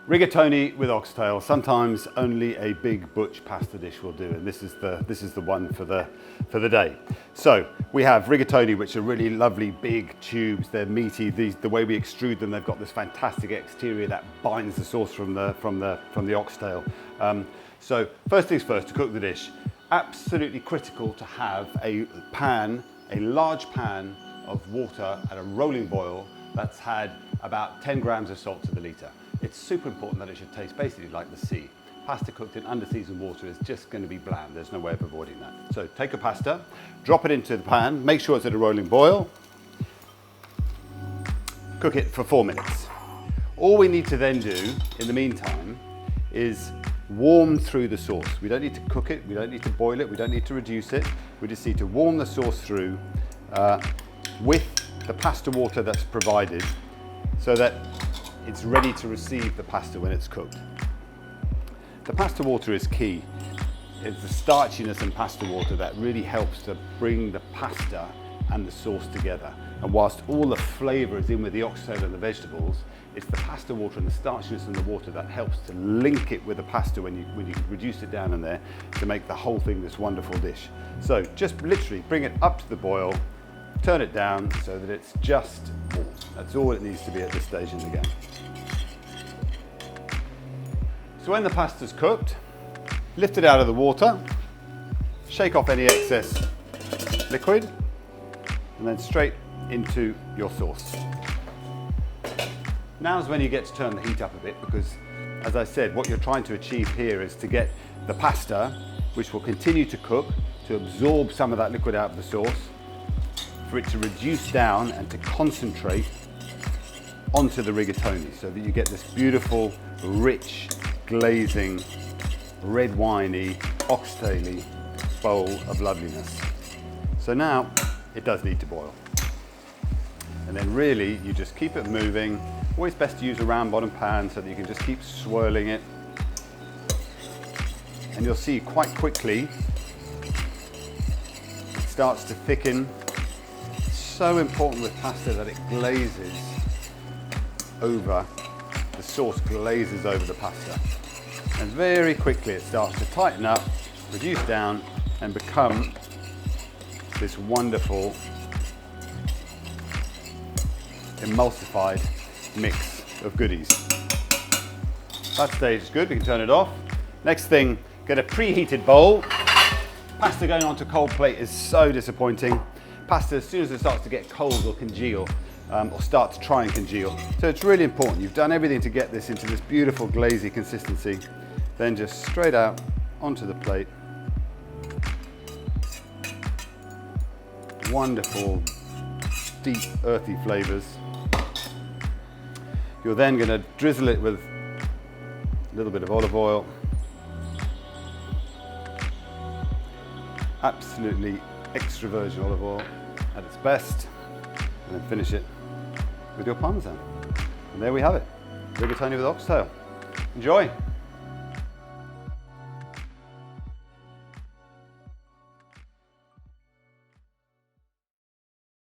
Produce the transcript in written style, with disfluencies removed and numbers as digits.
Rigatoni with oxtail. Sometimes only a big butch pasta dish will do, and this is the one for the day. So we have rigatoni, which are really lovely big tubes. They're meaty. The way we extrude them, they've got this fantastic exterior that binds the sauce from the oxtail. So first things first, to cook the dish, absolutely critical to have a large pan of water at a rolling boil that's had about 10 grams of salt to the litre. It's super important that it should taste basically like the sea. Pasta cooked in under-seasoned water is just going to be bland. There's no way of avoiding that. So take a pasta, drop it into the pan, make sure it's at a rolling boil, cook it for 4 minutes. All we need to then do in the meantime is warm through the sauce. We don't need to cook it, we don't need to boil it, we don't need to reduce it. We just need to warm the sauce through with the pasta water that's provided so that it's ready to receive the pasta when it's cooked. The pasta water is key. It's the starchiness in pasta water that really helps to bring the pasta and the sauce together. And whilst all the flavour is in with the oxtail and the vegetables, it's the pasta water and the starchiness in the water that helps to link it with the pasta when you reduce it down in there to make the whole thing this wonderful dish. So just literally bring it up to the boil, turn it down so that it's just warm. That's all it needs to be at this stage in the game. So when the pasta's cooked, lift it out of the water, shake off any excess liquid, and then straight into your sauce. Now's when you get to turn the heat up a bit, because as I said, what you're trying to achieve here is to get the pasta, which will continue to cook, to absorb some of that liquid out of the sauce, for it to reduce down and to concentrate onto the rigatoni so that you get this beautiful, rich, glazing, red winey, oxtaily bowl of loveliness. So now it does need to boil. And then really you just keep it moving. Always best to use a round bottom pan so that you can just keep swirling it. And you'll see quite quickly it starts to thicken. It's so important with pasta that it glazes over, the sauce glazes over the pasta. And very quickly it starts to tighten up, reduce down, and become this wonderful emulsified mix of goodies. That stage is good, we can turn it off. Next thing, get a preheated bowl. Pasta going onto cold plate is so disappointing. Pasta, as soon as it starts to get cold, will congeal. Or start to try and congeal. So it's really important. You've done everything to get this into this beautiful glazy consistency. Then just straight out onto the plate. Wonderful, deep, earthy flavors. You're then going to drizzle it with a little bit of olive oil. Absolutely extra virgin olive oil at its best. And then finish it with your parmesan. And there we have it, rigatoni with oxtail. Enjoy.